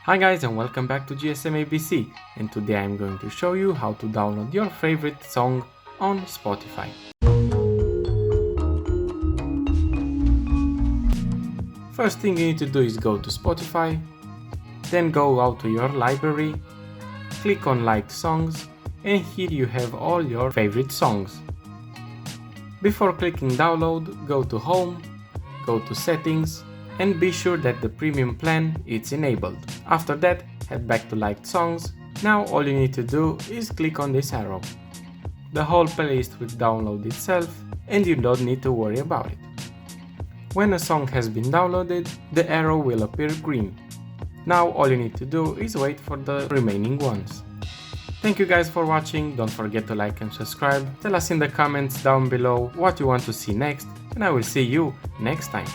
Hi guys and welcome back to GSM-ABC, and today I'm going to show you how to download your favorite song on Spotify. First thing you need to do is go to Spotify, then go out to your library, click on liked songs, and here you have all your favorite songs. Before clicking download, go to home, go to settings, and be sure that the premium plan is enabled. After that, head back to liked songs. Now all you need to do is click on this arrow. The whole playlist will download itself and you don't need to worry about it. When a song has been downloaded, the arrow will appear green. Now all you need to do is wait for the remaining ones. Thank you guys for watching, don't forget to like and subscribe, tell us in the comments down below what you want to see next, and I will see you next time.